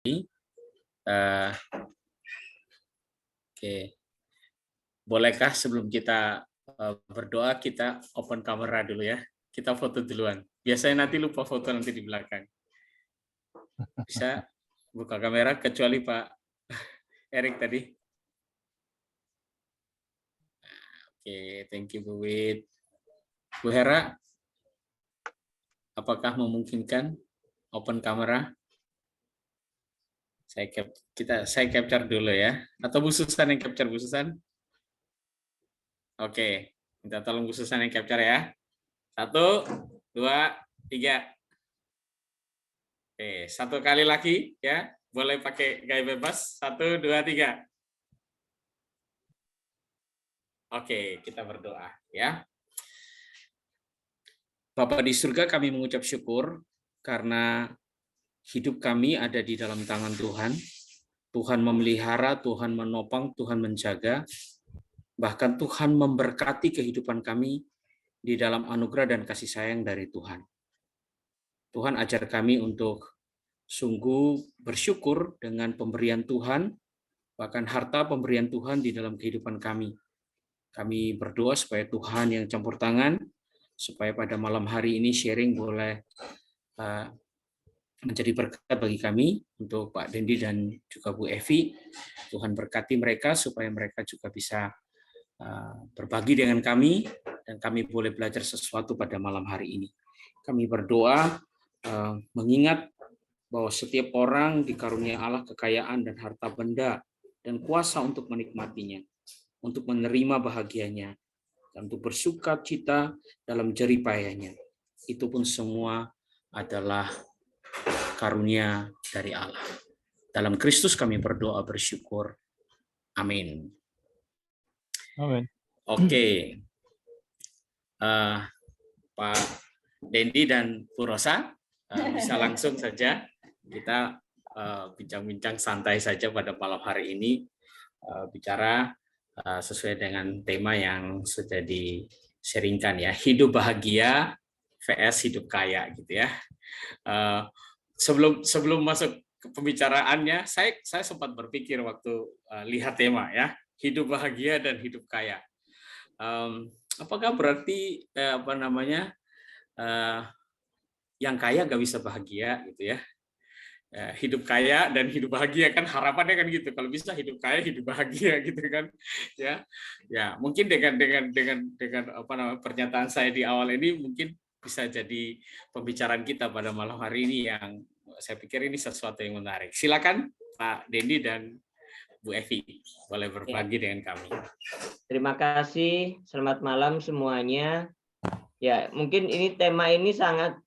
Uh, Oke, bolehkah sebelum kita berdoa kita open kamera dulu ya? Kita foto duluan. Biasanya nanti lupa foto nanti di belakang. Bisa buka kamera kecuali Pak Erik tadi. Oke, thank you Bu Wid. Bu Hera, apakah memungkinkan open kamera? Saya capture dulu ya. Atau Bu Susan yang capture, Bu Susan? Oke, minta tolong Bu Susan yang capture ya. 1, 2, 3. Oke, satu kali lagi ya. Boleh pakai gaya bebas. 1, 2, 3. Oke, kita berdoa ya. Bapa di surga, kami mengucap syukur karena hidup kami ada di dalam tangan Tuhan. Tuhan memelihara, Tuhan menopang, Tuhan menjaga. Bahkan Tuhan memberkati kehidupan kami di dalam anugerah dan kasih sayang dari Tuhan. Tuhan ajar kami untuk sungguh bersyukur dengan pemberian Tuhan, bahkan harta pemberian Tuhan di dalam kehidupan kami. Kami berdoa supaya Tuhan yang campur tangan, supaya pada malam hari ini sharing boleh menjadi berkat bagi kami, untuk Pak Dendi dan juga Bu Evi. Tuhan berkati mereka supaya mereka juga bisa berbagi dengan kami, dan kami boleh belajar sesuatu pada malam hari ini. Kami berdoa mengingat bahwa setiap orang dikarunia Allah kekayaan dan harta benda dan kuasa untuk menikmatinya, untuk menerima bahagianya, dan untuk bersuka cita dalam jerih payahnya. Itu pun semua adalah karunia dari Allah. Dalam Kristus kami berdoa bersyukur. Amin. Amin. Oke. Pak Dendi dan Bu Rosa, bisa langsung saja kita bincang-bincang santai saja pada malam hari ini, bicara sesuai dengan tema yang sudah di-sharingkan ya, hidup bahagia vs hidup kaya gitu ya. Sebelum masuk ke pembicaraannya, saya sempat berpikir waktu lihat tema ya, hidup bahagia dan hidup kaya. Apakah berarti yang kaya nggak bisa bahagia gitu ya? Hidup kaya dan hidup bahagia kan harapannya kan gitu, kalau bisa hidup kaya hidup bahagia gitu kan ya mungkin dengan pernyataan saya di awal ini mungkin bisa jadi pembicaraan kita pada malam hari ini, yang saya pikir ini sesuatu yang menarik. Silakan Pak Dendi dan Bu Evi, boleh berbagi dengan kami. Terima kasih, selamat malam semuanya. Ya, mungkin ini tema ini sangat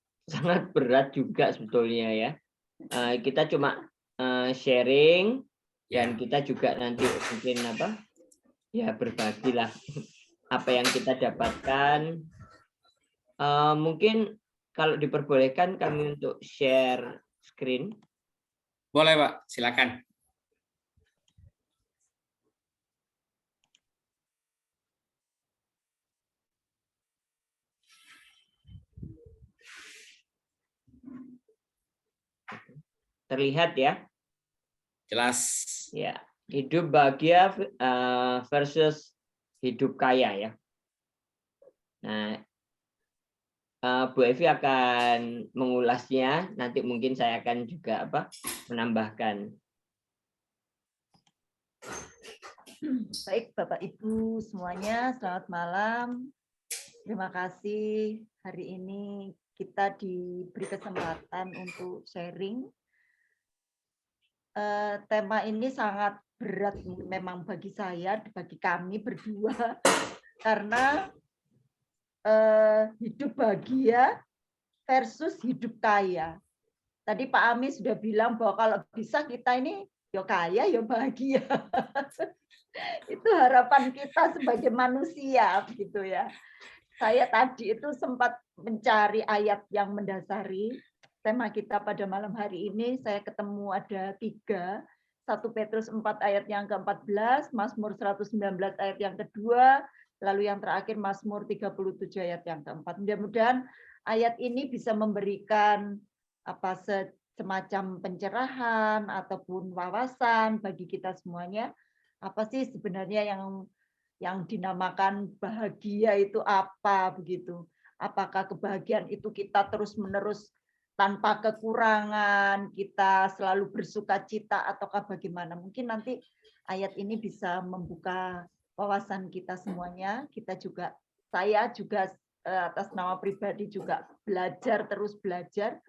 berat juga sebetulnya ya. Kita cuma sharing dan kita juga nanti mungkin berbagilah apa yang kita dapatkan. Mungkin kalau diperbolehkan kami untuk share screen. Boleh Pak, silakan. Terlihat ya? Jelas. Ya, hidup bahagia versus hidup kaya ya. Nah, Bu Evi akan mengulasnya, nanti mungkin saya akan juga menambahkan. Baik Bapak Ibu semuanya, selamat malam. Terima kasih hari ini kita diberi kesempatan untuk sharing. Tema ini sangat berat memang bagi saya, bagi kami berdua, karena hidup bahagia versus hidup kaya. Tadi Pak Ami sudah bilang bahwa kalau bisa kita ini ya kaya ya bahagia. Itu harapan kita sebagai manusia gitu ya. Saya tadi itu sempat mencari ayat yang mendasari tema kita pada malam hari ini. Saya ketemu ada 3, 1 Petrus 4 ayat yang ke-14, Mazmur 119 ayat yang kedua, lalu yang terakhir Mazmur 37 ayat yang ke-4. Mudah-mudahan ayat ini bisa memberikan semacam pencerahan ataupun wawasan bagi kita semuanya. Apa sih sebenarnya yang dinamakan bahagia itu apa begitu? Apakah kebahagiaan itu kita terus-menerus tanpa kekurangan, kita selalu bersukacita ataukah bagaimana? Mungkin nanti ayat ini bisa membuka wawasan kita semuanya. Saya juga atas nama pribadi juga terus belajar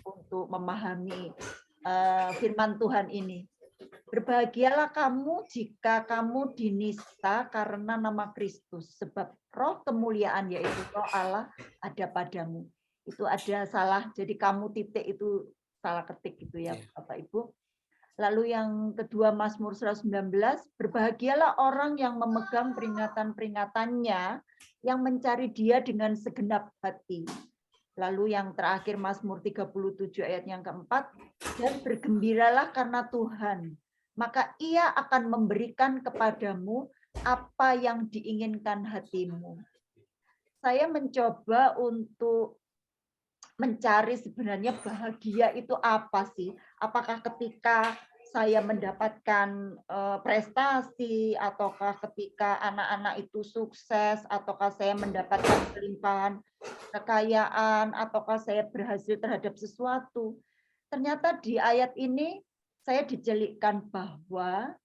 untuk memahami firman Tuhan ini. Berbahagialah kamu jika kamu dinista karena nama Kristus, sebab roh kemuliaan yaitu roh Allah ada padamu. Itu ada salah, jadi kamu titik itu salah ketik gitu ya Bapak Ibu. Lalu yang kedua Mazmur 119, berbahagialah orang yang memegang peringatan-peringatannya, yang mencari Dia dengan segenap hati. Lalu yang terakhir Mazmur 37 ayat yang keempat, dan bergembiralah karena Tuhan, maka Ia akan memberikan kepadamu apa yang diinginkan hatimu. Saya mencoba untuk mencari sebenarnya bahagia itu apa sih? Apakah ketika saya mendapatkan prestasi, ataukah ketika anak-anak itu sukses, ataukah saya mendapatkan kelimpahan kekayaan, ataukah saya berhasil terhadap sesuatu. Ternyata di ayat ini saya dicelikkan bahwa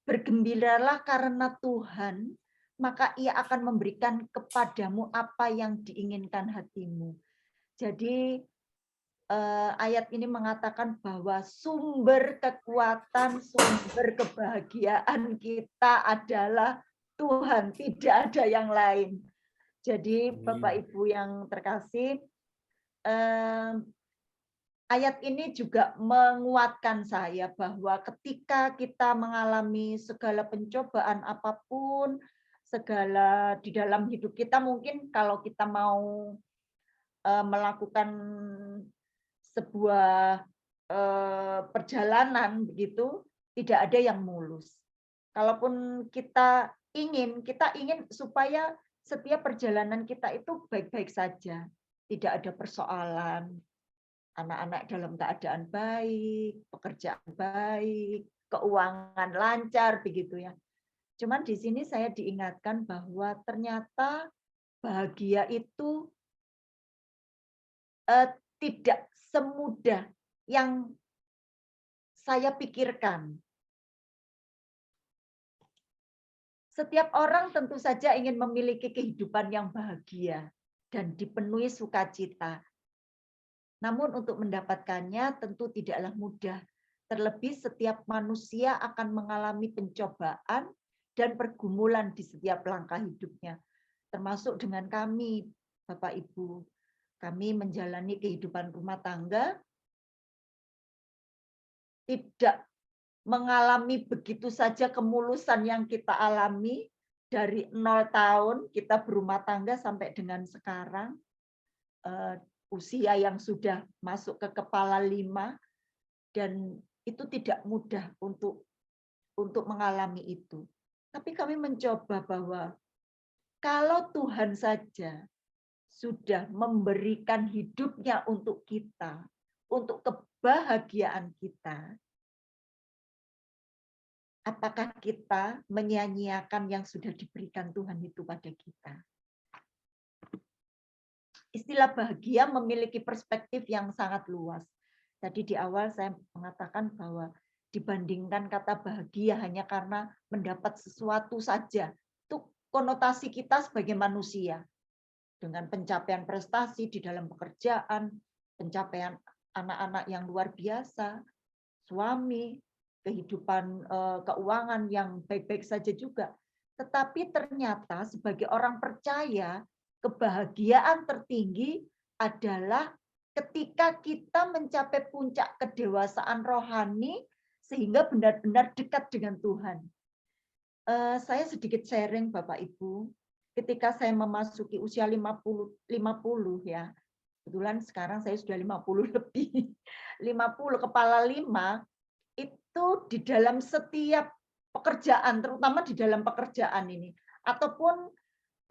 bergembiralah karena Tuhan, maka Ia akan memberikan kepadamu apa yang diinginkan hatimu. Jadi ayat ini mengatakan bahwa sumber kekuatan, sumber kebahagiaan kita adalah Tuhan, tidak ada yang lain. Jadi Bapak Ibu yang terkasih, ayat ini juga menguatkan saya bahwa ketika kita mengalami segala pencobaan apapun, segala di dalam hidup kita, mungkin kalau kita mau melakukan sebuah perjalanan begitu, tidak ada yang mulus. Kalaupun kita ingin supaya setiap perjalanan kita itu baik-baik saja, tidak ada persoalan, anak-anak dalam keadaan baik, pekerjaan baik, keuangan lancar begitu ya. Cuman di sini saya diingatkan bahwa ternyata bahagia itu tidak semudah yang saya pikirkan. Setiap orang tentu saja ingin memiliki kehidupan yang bahagia dan dipenuhi sukacita. Namun untuk mendapatkannya tentu tidaklah mudah. Terlebih setiap manusia akan mengalami pencobaan dan pergumulan di setiap langkah hidupnya. Termasuk dengan kami, Bapak Ibu. Kami menjalani kehidupan rumah tangga, tidak mengalami begitu saja kemulusan yang kita alami dari 0 tahun kita berumah tangga sampai dengan sekarang, usia yang sudah masuk ke kepala 5, dan itu tidak mudah untuk mengalami itu. Tapi kami mencoba bahwa kalau Tuhan saja sudah memberikan hidupnya untuk kita, untuk kebahagiaan kita, apakah kita menyia-nyiakan yang sudah diberikan Tuhan itu pada kita? Istilah bahagia memiliki perspektif yang sangat luas. Tadi di awal saya mengatakan bahwa dibandingkan kata bahagia hanya karena mendapat sesuatu saja, itu konotasi kita sebagai manusia. Dengan pencapaian prestasi di dalam pekerjaan, pencapaian anak-anak yang luar biasa, suami, kehidupan keuangan yang baik-baik saja juga. Tetapi ternyata sebagai orang percaya, kebahagiaan tertinggi adalah ketika kita mencapai puncak kedewasaan rohani sehingga benar-benar dekat dengan Tuhan. Saya sedikit sharing Bapak Ibu. Ketika saya memasuki usia 50 ya. Kebetulan sekarang saya sudah 50 lebih. 50 kepala 5 itu di dalam setiap pekerjaan, terutama di dalam pekerjaan ini, ataupun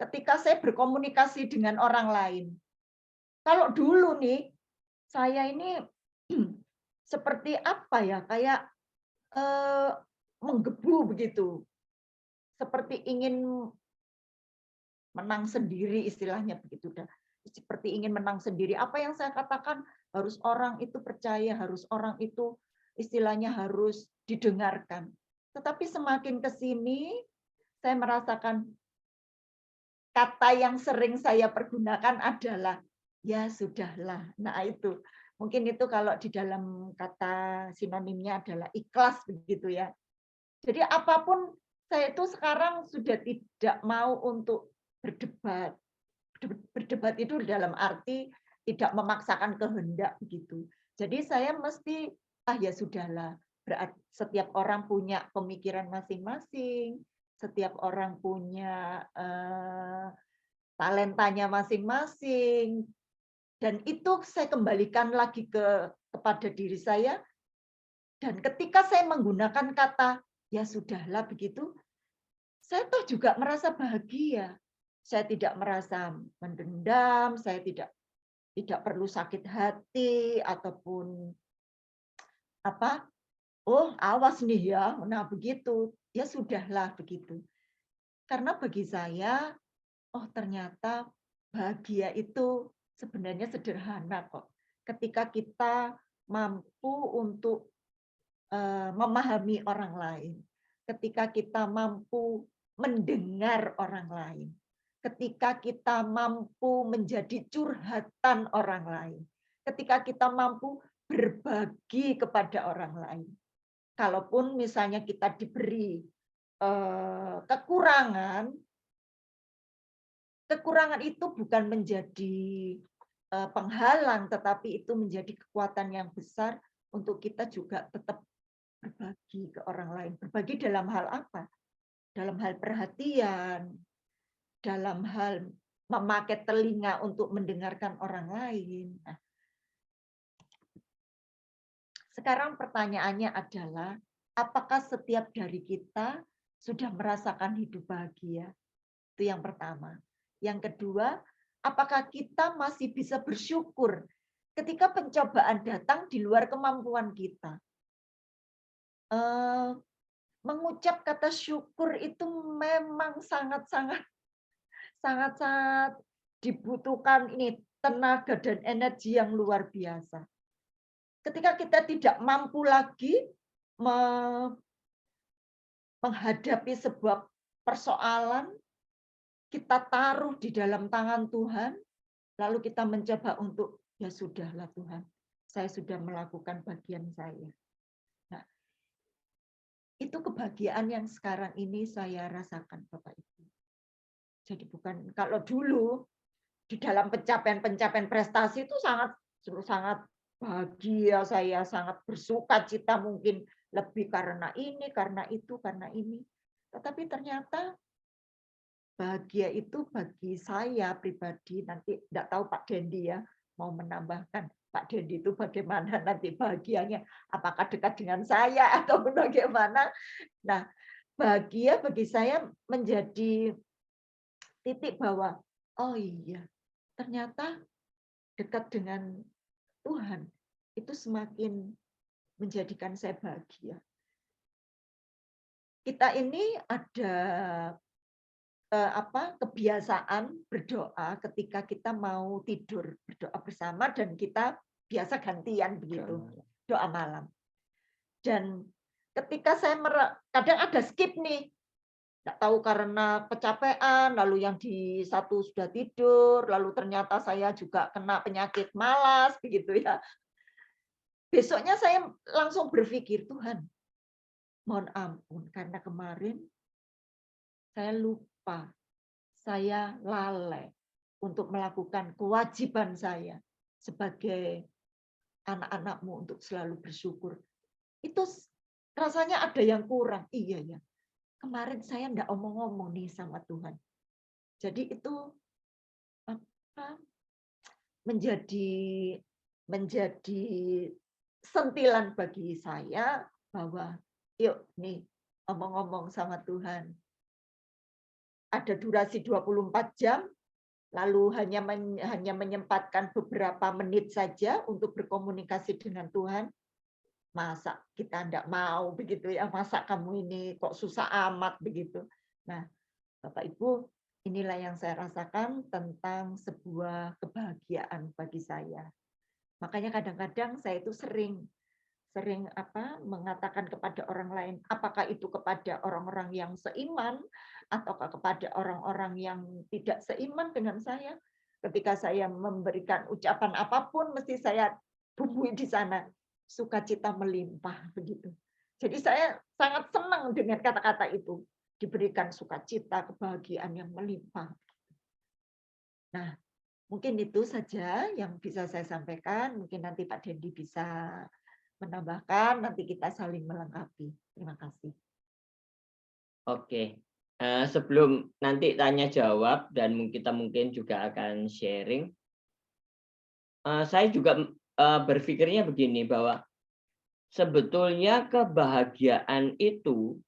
ketika saya berkomunikasi dengan orang lain. Kalau dulu nih saya ini seperti apa ya, kayak menggebu begitu, seperti ingin menang sendiri istilahnya begitu dah. Seperti ingin menang sendiri. Apa yang saya katakan harus orang itu percaya, harus orang itu istilahnya harus didengarkan. Tetapi semakin ke sini saya merasakan kata yang sering saya pergunakan adalah ya sudahlah. Nah, itu. Mungkin itu kalau di dalam kata sinonimnya adalah ikhlas begitu ya. Jadi apapun saya itu sekarang sudah tidak mau untuk berdebat. Berdebat itu dalam arti tidak memaksakan kehendak begitu. Jadi saya mesti ya sudahlah. Berarti setiap orang punya pemikiran masing-masing, setiap orang punya talentanya masing-masing. Dan itu saya kembalikan lagi kepada diri saya. Dan ketika saya menggunakan kata ya sudahlah begitu, saya toh juga merasa bahagia. Saya tidak merasa mendendam, saya tidak perlu sakit hati ataupun apa. Oh, awas nih ya. Nah, begitu. Ya sudahlah begitu. Karena bagi saya, oh ternyata bahagia itu sebenarnya sederhana kok. Ketika kita mampu untuk memahami orang lain, ketika kita mampu mendengar orang lain, ketika kita mampu menjadi curhatan orang lain, ketika kita mampu berbagi kepada orang lain. Kalaupun misalnya kita diberi kekurangan, kekurangan itu bukan menjadi penghalang, tetapi itu menjadi kekuatan yang besar untuk kita juga tetap berbagi ke orang lain. Berbagi dalam hal apa? Dalam hal perhatian, dalam hal memakai telinga untuk mendengarkan orang lain. Nah, sekarang pertanyaannya adalah, apakah setiap dari kita sudah merasakan hidup bahagia? Itu yang pertama. Yang kedua, apakah kita masih bisa bersyukur ketika pencobaan datang di luar kemampuan kita? Mengucap kata syukur itu memang sangat-sangat dibutuhkan ini tenaga dan energi yang luar biasa. Ketika kita tidak mampu lagi menghadapi sebuah persoalan, kita taruh di dalam tangan Tuhan, lalu kita mencoba untuk, ya sudahlah Tuhan, saya sudah melakukan bagian saya. Nah, itu kebahagiaan yang sekarang ini saya rasakan, Bapak Ibu. Jadi bukan, kalau dulu di dalam pencapaian prestasi itu sangat bahagia, saya sangat bersuka cita, mungkin lebih karena ini, karena itu, karena ini. Tetapi ternyata bahagia itu bagi saya pribadi, nanti tidak tahu Pak Dendi ya, mau menambahkan Pak Dendi itu bagaimana nanti bahagianya, apakah dekat dengan saya atau bagaimana. Nah, bahagia bagi saya menjadi titik bahwa, oh iya, ternyata dekat dengan Tuhan itu semakin menjadikan saya bahagia. Kita ini ada kebiasaan berdoa ketika kita mau tidur, berdoa bersama, dan kita biasa gantian begitu, doa malam. Dan ketika saya kadang ada skip nih, nggak tahu karena kecapean, lalu yang di satu sudah tidur, lalu ternyata saya juga kena penyakit malas begitu ya. Besoknya saya langsung berpikir, Tuhan, mohon ampun karena kemarin saya lupa, saya lalai untuk melakukan kewajiban saya sebagai anak-anak-Mu untuk selalu bersyukur. Itu rasanya ada yang kurang. Iya ya. Kemarin saya enggak omong-omong nih sama Tuhan. Jadi itu menjadi sentilan bagi saya bahwa yuk nih omong-omong sama Tuhan. Ada durasi 24 jam, lalu hanya menyempatkan beberapa menit saja untuk berkomunikasi dengan Tuhan, masa kita tidak mau begitu ya, masa kamu ini kok susah amat begitu. Nah, Bapak Ibu, inilah yang saya rasakan tentang sebuah kebahagiaan bagi saya. Makanya kadang-kadang saya itu sering mengatakan kepada orang lain, apakah itu kepada orang-orang yang seiman ataukah kepada orang-orang yang tidak seiman dengan saya. Ketika saya memberikan ucapan apapun, mesti saya bumbui di sana sukacita melimpah begitu. Jadi saya sangat senang dengan kata-kata itu, diberikan sukacita, kebahagiaan yang melimpah. Nah, mungkin itu saja yang bisa saya sampaikan. Mungkin nanti Pak Dendi bisa menambahkan, nanti kita saling melengkapi. Terima kasih. Oke, sebelum nanti tanya jawab dan kita mungkin juga akan sharing, saya juga berpikirnya begini, bahwa sebetulnya kebahagiaan itu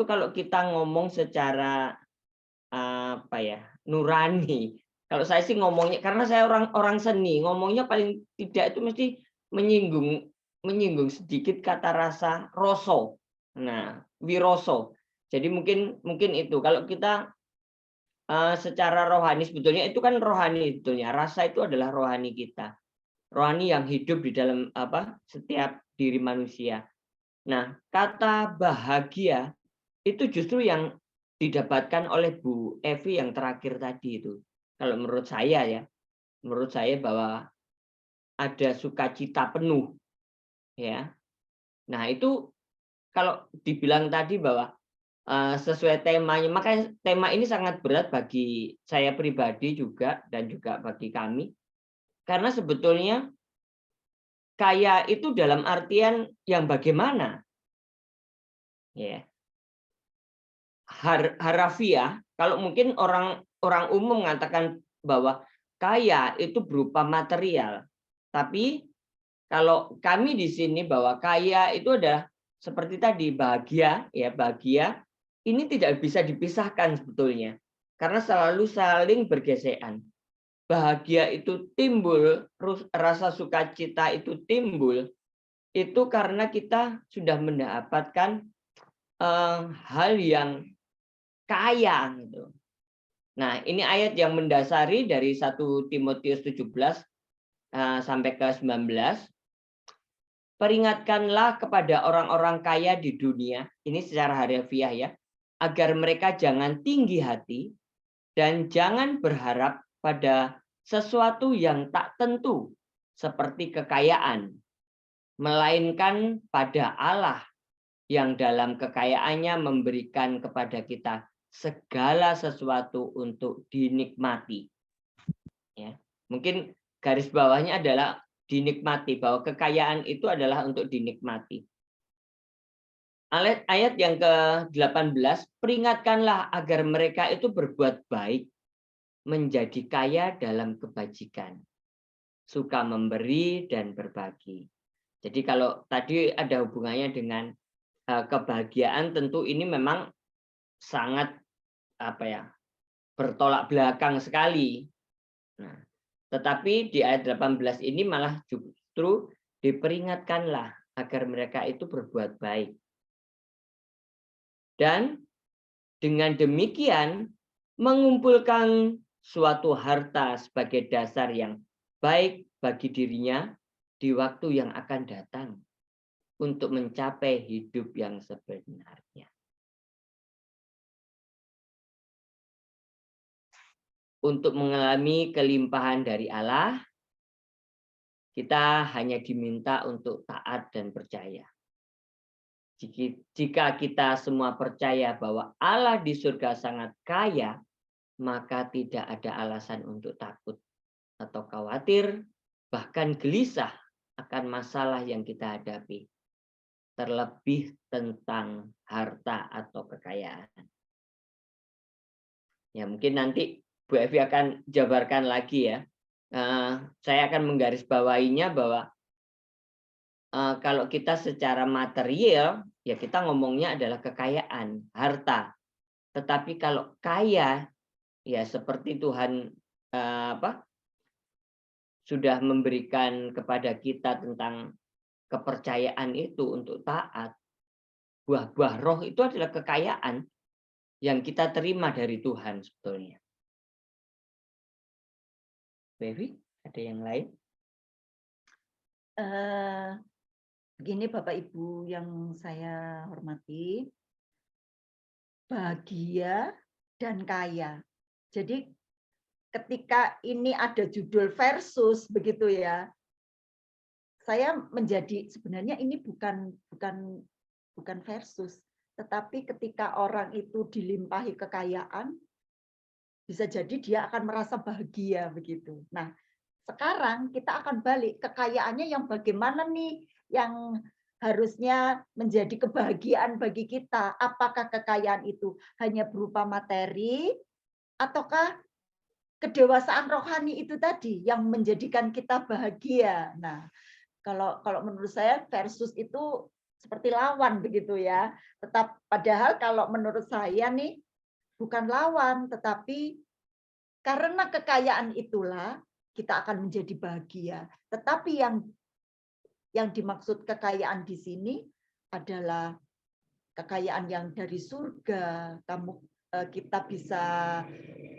kalau kita ngomong secara nurani. Kalau saya sih ngomongnya, karena saya orang seni, ngomongnya paling tidak itu mesti menyinggung sedikit kata rasa roso. Nah, wiroso. Jadi mungkin itu kalau kita secara rohani, sebetulnya itu kan rohani, sebetulnya rasa itu adalah rohani kita, rohani yang hidup di dalam setiap diri manusia. Nah, kata bahagia itu justru yang didapatkan oleh Bu Evi yang terakhir tadi itu. Kalau menurut saya ya, menurut saya bahwa ada sukacita penuh, ya. Nah itu kalau dibilang tadi bahwa sesuai temanya, makanya tema ini sangat berat bagi saya pribadi juga dan juga bagi kami, karena sebetulnya kaya itu dalam artian yang bagaimana, ya. Harafiah, kalau mungkin orang umum mengatakan bahwa kaya itu berupa material, tapi kalau kami di sini bahwa kaya itu adalah seperti tadi bahagia, ya bahagia ini tidak bisa dipisahkan sebetulnya, karena selalu saling bergesekan. Bahagia itu timbul, rasa sukacita itu timbul, itu karena kita sudah mendapatkan hal yang kaya gitu. Nah, ini ayat yang mendasari dari 1 Timotius 17 sampai ke 19. Peringatkanlah kepada orang-orang kaya di dunia, ini secara harafiah ya, agar mereka jangan tinggi hati dan jangan berharap pada sesuatu yang tak tentu seperti kekayaan, melainkan pada Allah yang dalam kekayaannya memberikan kepada kita segala sesuatu untuk dinikmati. Ya, mungkin garis bawahnya adalah dinikmati, bahwa kekayaan itu adalah untuk dinikmati. Ayat yang ke-18, peringatkanlah agar mereka itu berbuat baik, menjadi kaya dalam kebajikan, suka memberi dan berbagi. Jadi kalau tadi ada hubungannya dengan kebahagiaan, tentu ini memang sangat bertolak belakang sekali. Nah, tetapi di ayat 18 ini malah justru diperingatkanlah agar mereka itu berbuat baik. Dan dengan demikian mengumpulkan suatu harta sebagai dasar yang baik bagi dirinya di waktu yang akan datang untuk mencapai hidup yang sebenarnya. Untuk mengalami kelimpahan dari Allah, kita hanya diminta untuk taat dan percaya. Jika kita semua percaya bahwa Allah di surga sangat kaya, maka tidak ada alasan untuk takut atau khawatir, bahkan gelisah akan masalah yang kita hadapi, terlebih tentang harta atau kekayaan. Ya, mungkin nanti Bu Evi akan jabarkan lagi ya. Saya akan menggarisbawahinya bahwa kalau kita secara material, ya kita ngomongnya adalah kekayaan, harta. Tetapi kalau kaya ya seperti Tuhan sudah memberikan kepada kita tentang kepercayaan itu untuk taat. Buah-buah roh itu adalah kekayaan yang kita terima dari Tuhan sebetulnya. Baby, ada yang lain? Begini Bapak Ibu yang saya hormati, bahagia dan kaya. Jadi ketika ini ada judul versus begitu ya, saya menjadi sebenarnya ini bukan versus, tetapi ketika orang itu dilimpahi kekayaan, bisa jadi dia akan merasa bahagia begitu. Nah, sekarang kita akan balik kekayaannya yang bagaimana nih yang harusnya menjadi kebahagiaan bagi kita. Apakah kekayaan itu hanya berupa materi ataukah kedewasaan rohani itu tadi yang menjadikan kita bahagia. Nah, kalau menurut saya versus itu seperti lawan begitu ya. Padahal kalau menurut saya nih bukan lawan, tetapi karena kekayaan itulah kita akan menjadi bahagia. Tetapi yang dimaksud kekayaan di sini adalah kekayaan yang dari surga. Kita bisa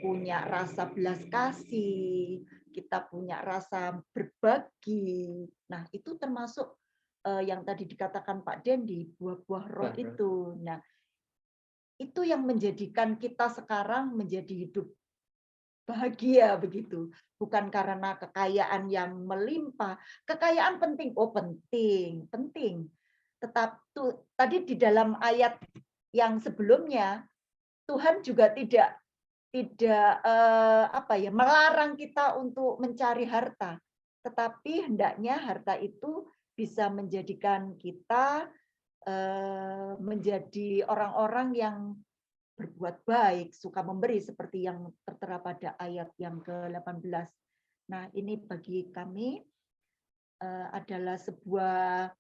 punya rasa belas kasih, kita punya rasa berbagi. Nah, itu termasuk yang tadi dikatakan Pak Dendi, buah-buah roh itu. Nah, itu yang menjadikan kita sekarang menjadi hidup bahagia begitu, bukan karena kekayaan yang melimpah. Kekayaan penting, penting. Tadi di dalam ayat yang sebelumnya Tuhan juga tidak melarang kita untuk mencari harta, tetapi hendaknya harta itu bisa menjadikan kita menjadi orang-orang yang berbuat baik, suka memberi seperti yang tertera pada ayat yang ke-18. Nah, ini bagi kami adalah sebuah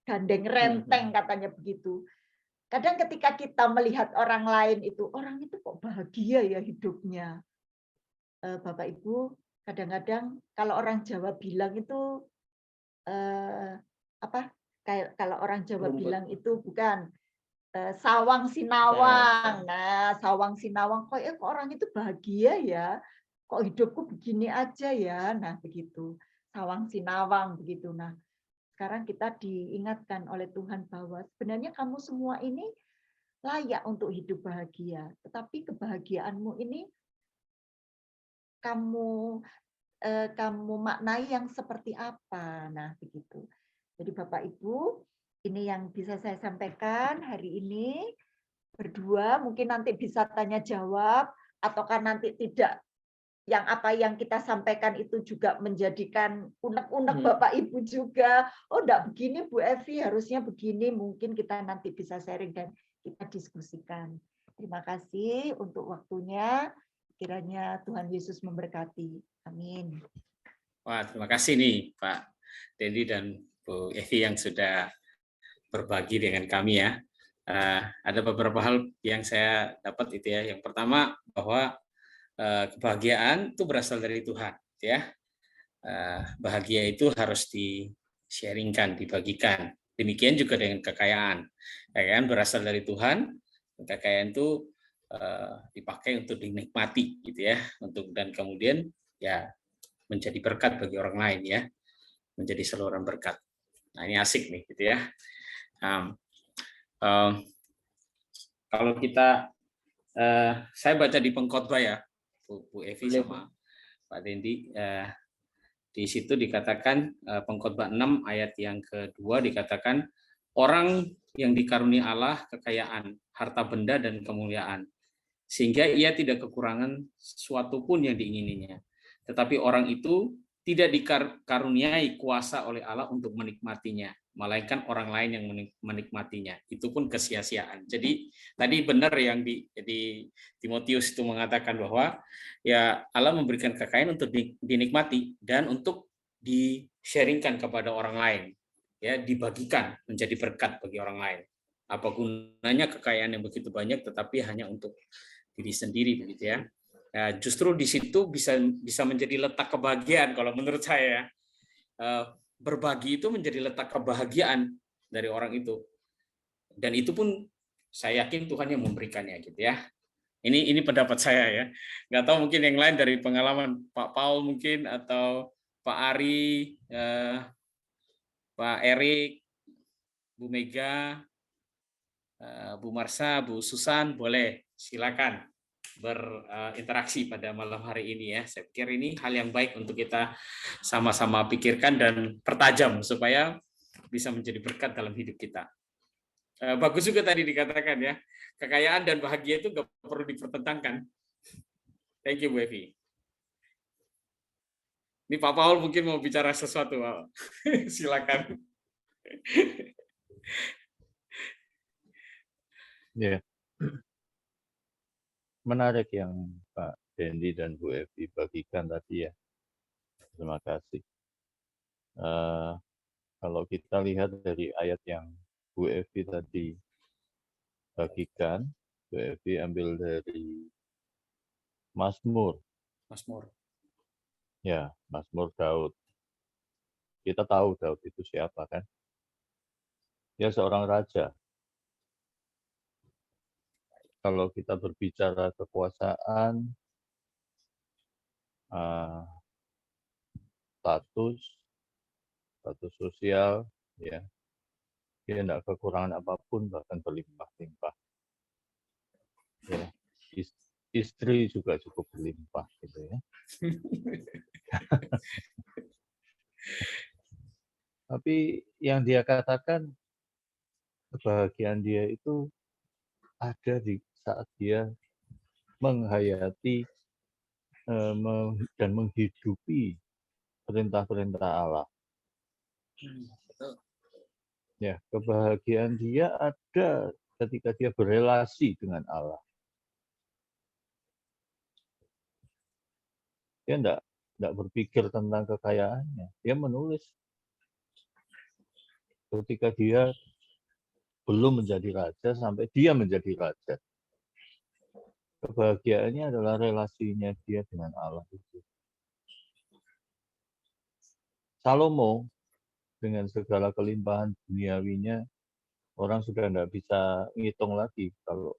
gandeng renteng katanya begitu. Kadang ketika kita melihat orang lain itu, orang itu kok bahagia ya hidupnya. Bapak Ibu, kadang-kadang kalau orang Jawa bilang itu kalau orang Jawa bilang itu bukan sawang sinawang. Nah, sawang sinawang kok orang itu bahagia ya. Kok hidupku begini aja ya. Nah, begitu. Sawang sinawang begitu. Nah, sekarang kita diingatkan oleh Tuhan bahwa sebenarnya kamu semua ini layak untuk hidup bahagia. Tetapi kebahagiaanmu ini kamu maknai yang seperti apa. Nah, begitu. Jadi Bapak Ibu, ini yang bisa saya sampaikan hari ini. Berdua mungkin nanti bisa tanya jawab, ataukah nanti tidak apa yang kita sampaikan itu juga menjadikan unek-unek Bapak Ibu juga. Oh, enggak begini Bu Evi, harusnya begini. Mungkin kita nanti bisa sharing dan kita diskusikan. Terima kasih untuk waktunya. Kiranya Tuhan Yesus memberkati. Amin. Wah, terima kasih nih Pak Dendi dan Bu Evi yang sudah berbagi dengan kami ya. Ada beberapa hal yang saya dapat itu ya. Yang pertama bahwa kebahagiaan itu berasal dari Tuhan ya. Bahagia itu harus di-sharingkan, dibagikan. Demikian juga dengan kekayaan. Kekayaan berasal dari Tuhan. Kekayaan itu dipakai untuk dinikmati gitu ya. Dan kemudian ya menjadi berkat bagi orang lain ya. Menjadi saluran berkat. Nah, ini asik nih gitu ya. Kalau kita saya baca di Pengkhotbah ya Bu Evi sama Pak Dendi, di situ dikatakan Pengkhotbah 6 ayat yang kedua dikatakan orang yang dikaruniai Allah kekayaan harta benda dan kemuliaan sehingga ia tidak kekurangan sesuatu pun yang diingininya, tetapi orang itu tidak dikaruniai kuasa oleh Allah untuk menikmatinya, melainkan orang lain yang menikmatinya. Itu pun kesia-siaan. Jadi tadi benar yang di Timotius itu mengatakan bahwa ya Allah memberikan kekayaan untuk dinikmati dan untuk di-sharingkan kepada orang lain, ya dibagikan menjadi berkat bagi orang lain. Apa gunanya kekayaan yang begitu banyak tetapi hanya untuk diri sendiri begitu ya. Nah, justru di situ bisa menjadi letak kebahagiaan kalau menurut saya. Berbagi itu menjadi letak kebahagiaan dari orang itu. Dan itu pun saya yakin Tuhan yang memberikannya gitu ya. Ini pendapat saya ya. Nggak tahu mungkin yang lain dari pengalaman Pak Paul mungkin atau Pak Ari, Pak Erik, Bu Mega, Bu Marsha, Bu Susan, boleh silakan berinteraksi pada malam hari ini ya. Saya pikir ini hal yang baik untuk kita sama-sama pikirkan dan pertajam supaya bisa menjadi berkat dalam hidup kita. Bagus juga tadi dikatakan ya, kekayaan dan bahagia itu nggak perlu dipertentangkan. Thank you Bu Evi. Ini Pak Paul mungkin mau bicara sesuatu, silakan. Ya, menarik yang Pak Dendi dan Bu Evi bagikan tadi ya. Terima kasih. Kalau kita lihat dari ayat yang Bu Evi tadi bagikan, Bu Evi ambil dari Mazmur. Ya, Mazmur Daud. Kita tahu Daud itu siapa kan? Dia seorang raja. Kalau kita berbicara kekuasaan, status sosial, ya, dia tidak kekurangan apapun, bahkan berlimpah-limpah. Ya, istri juga cukup berlimpah, gitu ya. Tapi yang dia katakan, kebahagiaan dia itu ada di saat dia menghayati dan menghidupi perintah-perintah Allah. Ya, kebahagiaan dia ada ketika dia berelasi dengan Allah. Dia tidak berpikir tentang kekayaannya. Dia menulis ketika dia belum menjadi raja sampai dia menjadi raja. Kebahagiaannya adalah relasinya dia dengan Allah itu. Salomo dengan segala kelimpahan duniawinya, orang sudah tidak bisa ngitung lagi kalau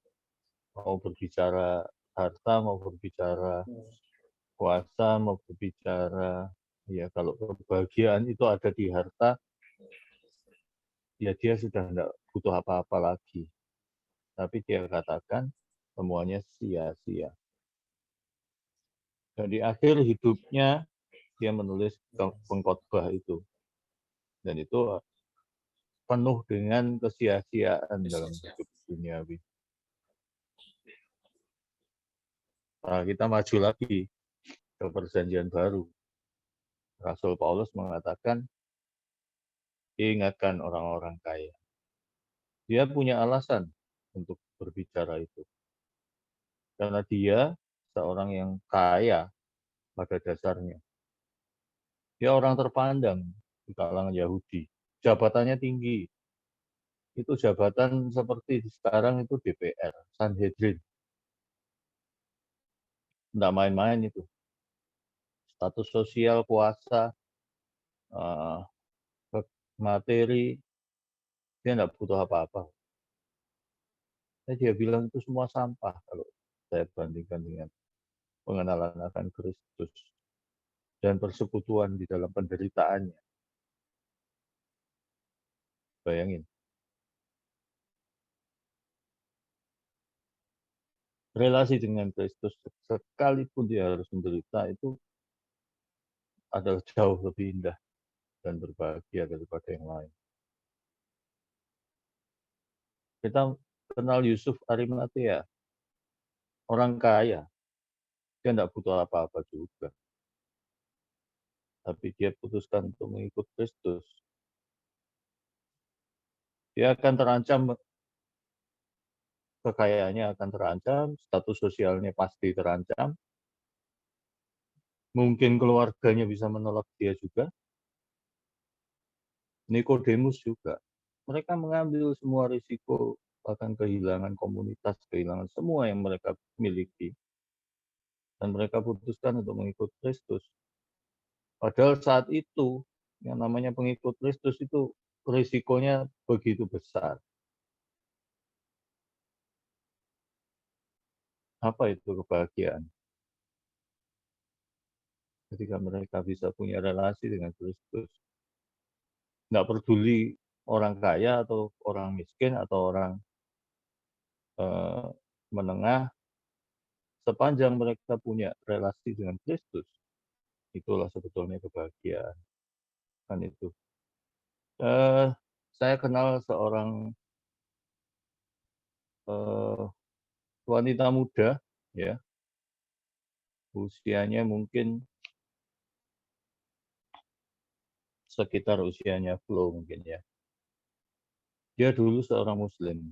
mau berbicara harta, mau berbicara kuasa, mau berbicara, ya kalau kebahagiaan itu ada di harta, ya dia sudah tidak butuh apa-apa lagi. Tapi dia katakan semuanya sia-sia. Dan di akhir hidupnya dia menulis pengkhotbah itu. Dan itu penuh dengan kesia-siaan dalam hidup duniawi. Nah, kita maju lagi ke perjanjian baru. Rasul Paulus mengatakan, ingatkan orang-orang kaya. Dia punya alasan untuk berbicara itu. Karena dia seorang yang kaya pada dasarnya. Dia orang terpandang di kalangan Yahudi. Jabatannya tinggi. Itu jabatan seperti sekarang itu DPR, Sanhedrin. Tidak main-main itu. Status sosial, kuasa, materi, dia tidak butuh apa-apa. Dia bilang itu semua sampah kalau saya bandingkan dengan pengenalan akan Kristus dan persekutuan di dalam penderitaannya. Bayangin. Relasi dengan Kristus sekalipun dia harus menderita itu adalah jauh lebih indah dan berbahagia daripada yang lain. Kita kenal Yusuf Arimatea, orang kaya. Dia tidak butuh apa-apa juga. Tapi dia putuskan untuk mengikut Kristus. Dia akan terancam, kekayaannya akan terancam, status sosialnya pasti terancam. Mungkin keluarganya bisa menolak dia juga. Nikodemus juga. Mereka mengambil semua risiko bahkan kehilangan komunitas, kehilangan semua yang mereka miliki. Dan mereka putuskan untuk mengikut Kristus. Padahal saat itu, yang namanya pengikut Kristus itu risikonya begitu besar. Apa itu kebahagiaan? Ketika mereka bisa punya relasi dengan Kristus. Nggak peduli orang kaya atau orang miskin atau orang menengah, sepanjang mereka punya relasi dengan Kristus, itulah sebetulnya kebahagiaan. Kan itu. Saya kenal seorang wanita muda, ya, usianya mungkin sekitar usianya Flo mungkin ya. Dia dulu seorang Muslim.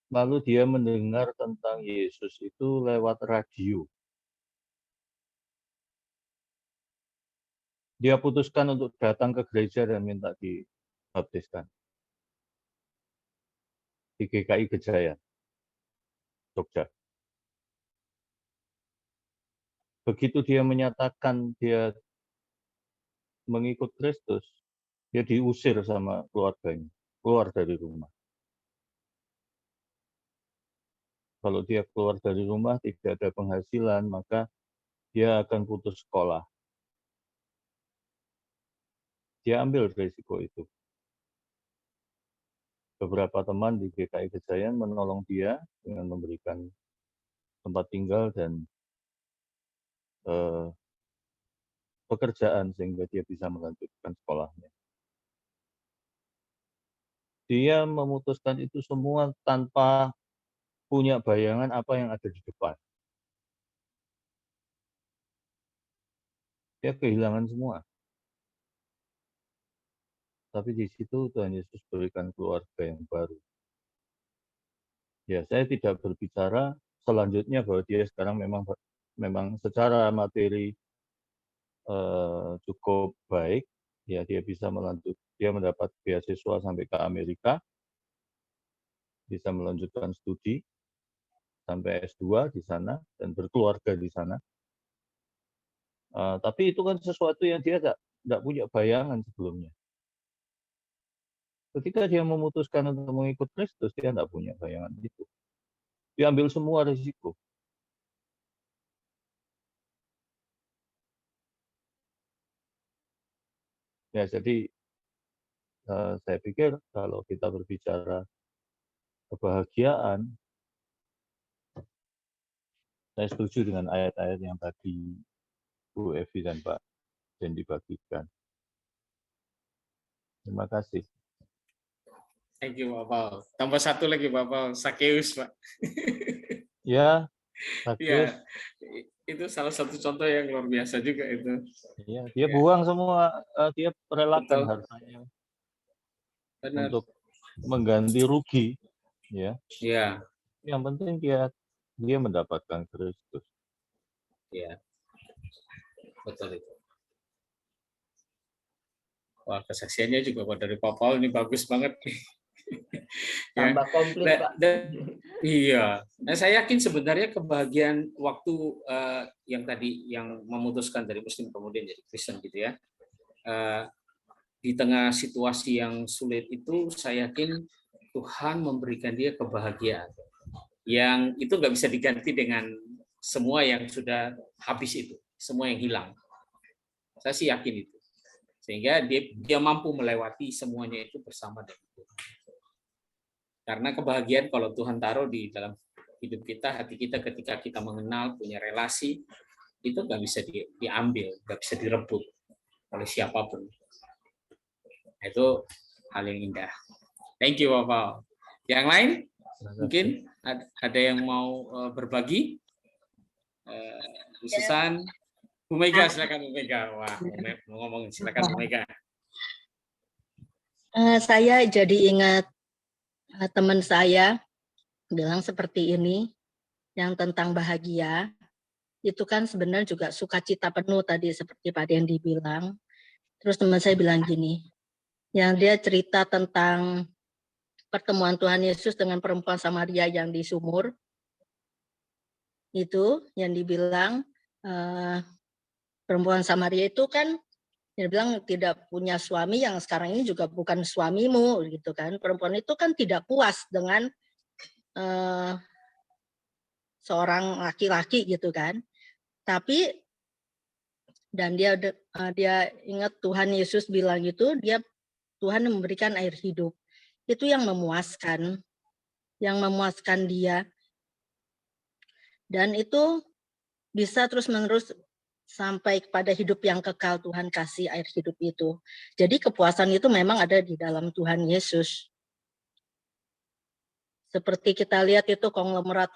Lalu dia mendengar tentang Yesus itu lewat radio. Dia putuskan untuk datang ke gereja dan minta dibaptiskan. Di GKI Gejayan, Jogja. Begitu dia menyatakan dia mengikut Kristus, dia diusir sama keluarganya, keluar dari rumah. Kalau dia keluar dari rumah tidak ada penghasilan, maka dia akan putus sekolah. Dia ambil risiko itu. Beberapa teman di GKI Gejayan menolong dia dengan memberikan tempat tinggal dan pekerjaan sehingga dia bisa melanjutkan sekolahnya. Dia memutuskan itu semua tanpa punya bayangan apa yang ada di depan. Dia kehilangan semua. Tapi di situ Tuhan Yesus berikan keluarga yang baru. Ya, saya tidak berbicara selanjutnya bahwa dia sekarang memang secara materi cukup baik. Ya, dia bisa dia mendapat beasiswa sampai ke Amerika, bisa melanjutkan studi sampai S2 di sana dan berkeluarga di sana. Tapi itu kan sesuatu yang dia tidak punya bayangan sebelumnya. Ketika dia memutuskan untuk mengikut Kristus, dia tidak punya bayangan itu. Dia ambil semua risiko. Ya, jadi saya pikir kalau kita berbicara kebahagiaan, saya setuju dengan ayat-ayat yang tadi Bu Evi dan Pak Dendi bagikan. Terima kasih. Thank you, Pak Paul. Tambah satu lagi, Pak Paul. Sakeus, Pak. Ya, Iya, itu salah satu contoh yang luar biasa juga itu. Iya, dia buang semua, dia relakan Betul. hartanya Benar. untuk mengganti rugi, ya. Iya. Yang penting dia mendapatkan Kristus. Iya. Betul itu. Wah, kesaksiannya juga dari Pak Paul ini bagus banget. Tambah komplit, Pak. Iya. Nah, saya yakin sebenarnya kebahagiaan waktu yang tadi yang memutuskan dari Muslim kemudian jadi Kristen gitu ya. Di tengah situasi yang sulit itu, saya yakin Tuhan memberikan dia kebahagiaan yang itu nggak bisa diganti dengan semua yang sudah habis itu, semua yang hilang. Saya sih yakin itu. Sehingga dia mampu melewati semuanya itu bersama dengan Tuhan. Karena kebahagiaan kalau Tuhan taruh di dalam hidup kita, hati kita ketika kita mengenal, punya relasi, itu nggak bisa diambil, nggak bisa direbut oleh siapapun. Itu hal yang indah. Thank you, Bapak. Yang lain, mungkin ada yang mau berbagi? Bu Susan, Bu Mega, silakan Bu Mega. Wah, mau ngomong, silakan Bu Mega. Saya jadi ingat teman saya bilang seperti ini, yang tentang bahagia, itu kan sebenarnya juga sukacita penuh tadi seperti Pak Dendi bilang. Terus teman saya bilang gini, yang dia cerita tentang pertemuan Tuhan Yesus dengan perempuan Samaria yang di sumur, itu yang dibilang perempuan Samaria itu kan dia bilang tidak punya suami, yang sekarang ini juga bukan suamimu gitu kan. Perempuan itu kan tidak puas dengan seorang laki-laki gitu kan. Tapi dan dia ingat Tuhan Yesus bilang itu, Tuhan memberikan air hidup. Itu yang memuaskan dia, dan itu bisa terus-menerus sampai kepada hidup yang kekal. Tuhan kasih air hidup itu. Jadi kepuasan itu memang ada di dalam Tuhan Yesus. Seperti kita lihat itu konglomerat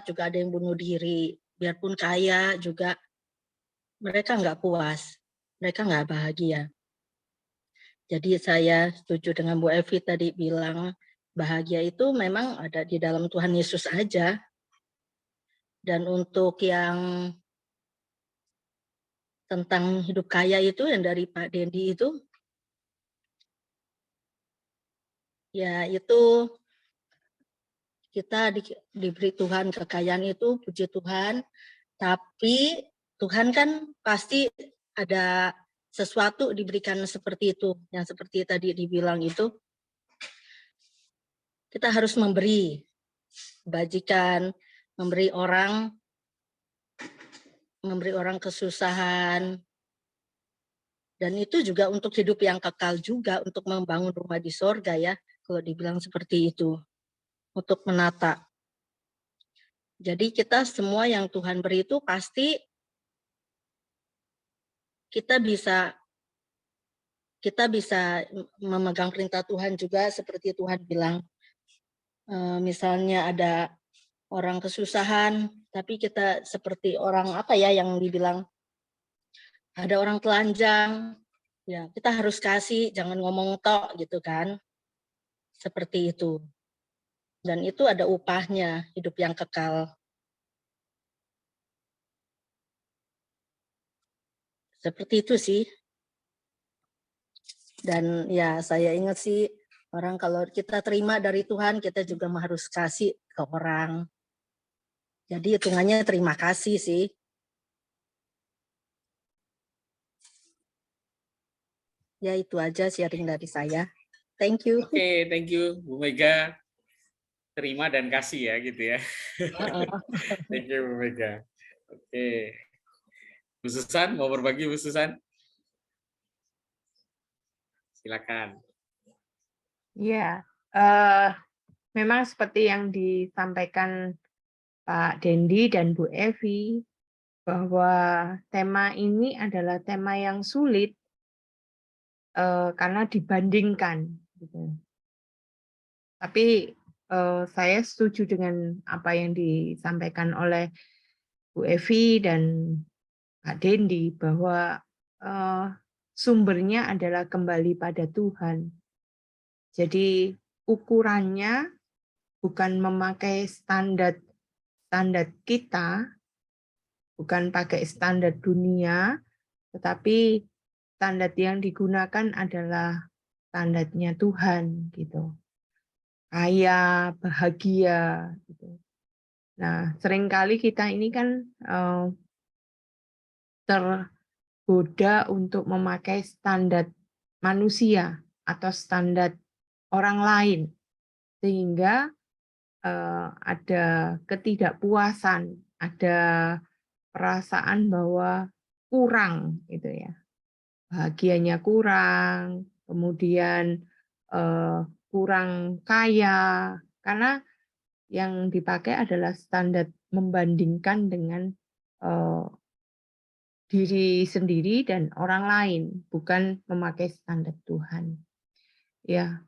juga ada yang bunuh diri, biarpun kaya juga mereka nggak puas, mereka nggak bahagia. Jadi saya setuju dengan Bu Evi tadi bilang bahagia itu memang ada di dalam Tuhan Yesus aja. Dan untuk yang tentang hidup kaya itu yang dari Pak Dendi itu, ya itu kita diberi Tuhan kekayaan itu, puji Tuhan. Tapi Tuhan kan pasti ada sesuatu diberikan seperti itu, yang seperti tadi dibilang itu. Kita harus memberi kebajikan, memberi orang kesusahan, dan itu juga untuk hidup yang kekal juga, untuk membangun rumah di sorga ya, kalau dibilang seperti itu, untuk menata. Jadi kita semua yang Tuhan beri itu pasti kita bisa memegang perintah Tuhan juga, seperti Tuhan bilang. Misalnya ada orang kesusahan, tapi kita seperti orang apa ya yang dibilang, ada orang telanjang, ya kita harus kasih, jangan ngomong tok gitu kan, seperti itu. Dan itu ada upahnya, hidup yang kekal. Seperti itu sih. Dan ya saya ingat sih, orang kalau kita terima dari Tuhan, kita juga harus kasih ke orang. Jadi hitungannya terima kasih sih. Ya itu aja sharing dari saya. Thank you. Oke, thank you Bu Mega. Terima dan kasih ya gitu ya. Thank you Bu Mega. Oke. Bu Susan, mau berbagi Bu Susan? Silakan. Ya, memang seperti yang disampaikan Pak Dendi dan Bu Evi, bahwa tema ini adalah tema yang sulit karena dibandingkan. Gitu. Tapi saya setuju dengan apa yang disampaikan oleh Bu Evi dan Pak Dendi, bahwa sumbernya adalah kembali pada Tuhan. Jadi ukurannya bukan memakai standar kita, bukan pakai standar dunia, tetapi standar yang digunakan adalah standarnya Tuhan, gitu. Kaya, bahagia, gitu. Nah, seringkali kita ini kan tergoda untuk memakai standar manusia atau standar orang lain, sehingga ada ketidakpuasan, ada perasaan bahwa kurang, gitu ya, bahagianya kurang, kemudian kurang kaya, karena yang dipakai adalah standar membandingkan dengan diri sendiri dan orang lain, bukan memakai standar Tuhan. Ya,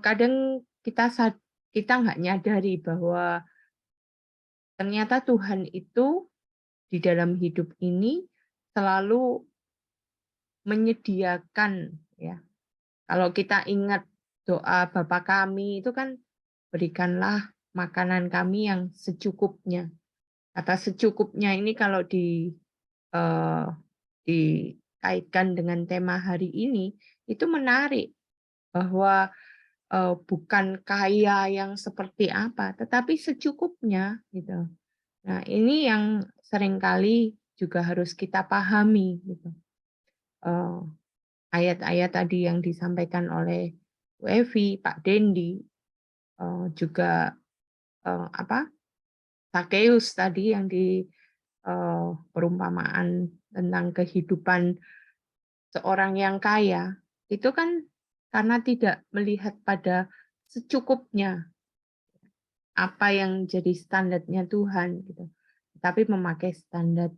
kadang kita nggak nyadari bahwa ternyata Tuhan itu di dalam hidup ini selalu menyediakan, ya. Kalau kita ingat doa Bapa kami itu kan, berikanlah makanan kami yang secukupnya. Kata secukupnya ini kalau dikaitkan dengan tema hari ini, itu menarik bahwa bukan kaya yang seperti apa, tetapi secukupnya gitu. Nah, ini yang seringkali juga harus kita pahami gitu. Ayat-ayat tadi yang disampaikan oleh Bu Evi, Pak Dendi, juga Sakeus tadi yang di perumpamaan tentang kehidupan seorang yang kaya, itu kan karena tidak melihat pada secukupnya apa yang jadi standarnya Tuhan gitu. Tapi memakai standar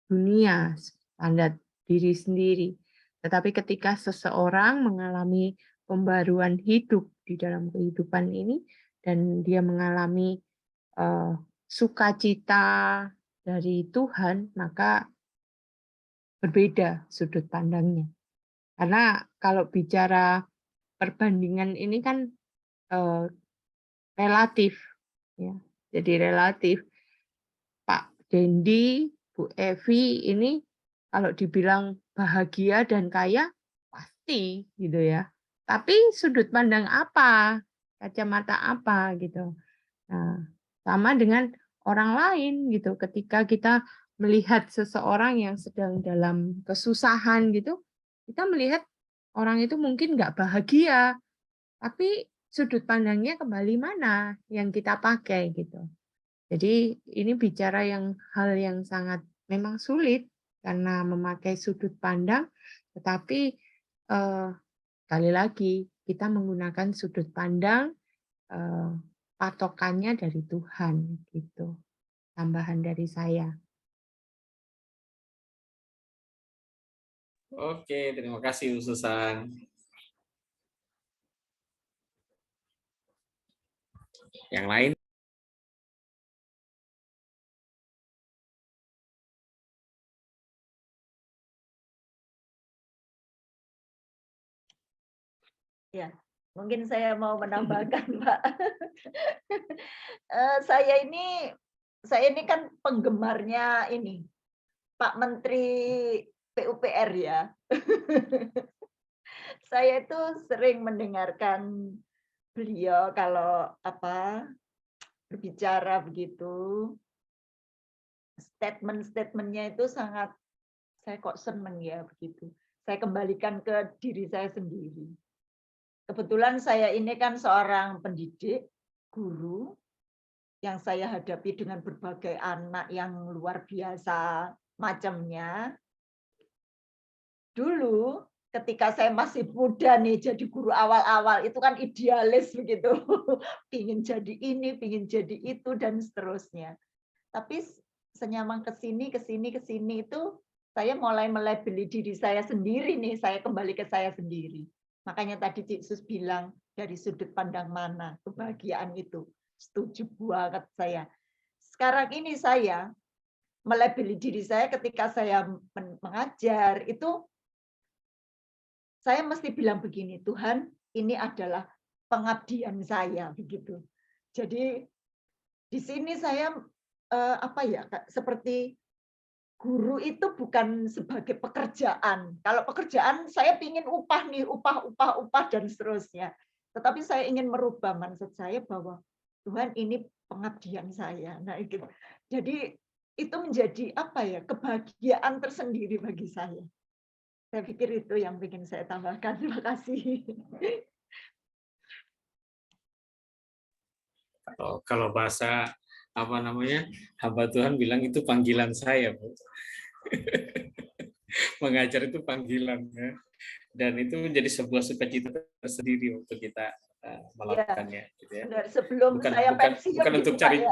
dunia, standar diri sendiri. Tetapi ketika seseorang mengalami pembaruan hidup di dalam kehidupan ini dan dia mengalami sukacita dari Tuhan, maka berbeda sudut pandangnya. Karena kalau bicara perbandingan ini kan relatif, ya. Jadi relatif. Pak Dendi, Bu Evi ini kalau dibilang bahagia dan kaya pasti gitu ya. Tapi sudut pandang apa, kacamata apa gitu. Nah, sama dengan orang lain gitu. Ketika kita melihat seseorang yang sedang dalam kesusahan gitu, kita melihat orang itu mungkin nggak bahagia, tapi sudut pandangnya kembali mana yang kita pakai gitu. Jadi ini bicara hal yang sangat memang sulit karena memakai sudut pandang, tetapi sekali lagi kita menggunakan sudut pandang patokannya dari Tuhan gitu. Tambahan dari saya. Oke, terima kasih Bu Susan. Yang lain? Ya, mungkin saya mau menambahkan, Pak. Saya ini kan penggemarnya ini Pak Menteri PUPR ya. Saya itu sering mendengarkan beliau kalau berbicara begitu. Statement-statementnya itu sangat, saya kok seneng ya begitu. Saya kembalikan ke diri saya sendiri. Kebetulan saya ini kan seorang pendidik, guru, yang saya hadapi dengan berbagai anak yang luar biasa macamnya. Dulu ketika saya masih muda nih, jadi guru awal-awal, itu kan idealis begitu. Pingin jadi ini, pingin jadi itu, dan seterusnya. Tapi senyaman kesini itu, saya mulai melabeli diri saya sendiri nih, saya kembali ke saya sendiri. Makanya tadi Cik Sus bilang, dari sudut pandang mana kebahagiaan itu. Setuju banget saya. Sekarang ini saya melabeli diri saya ketika saya mengajar, itu saya mesti bilang begini, Tuhan, ini adalah pengabdian saya, begitu. Jadi di sini saya seperti guru itu bukan sebagai pekerjaan. Kalau pekerjaan saya ingin upah nih, upah dan seterusnya. Tetapi saya ingin merubah mindset saya bahwa Tuhan ini pengabdian saya. Nah, itu. Jadi itu menjadi kebahagiaan tersendiri bagi saya. Saya pikir itu yang ingin saya tambahkan. Terima kasih. Kalau bahasa hamba Tuhan bilang itu panggilan saya, Bu. Mengajar itu panggilan, ya. Dan itu menjadi sebuah sukacita tersendiri untuk kita melakukannya, ya, gitu ya. Benar, sebelum saya pensiun bukan untuk gitu, cari Pak, ya.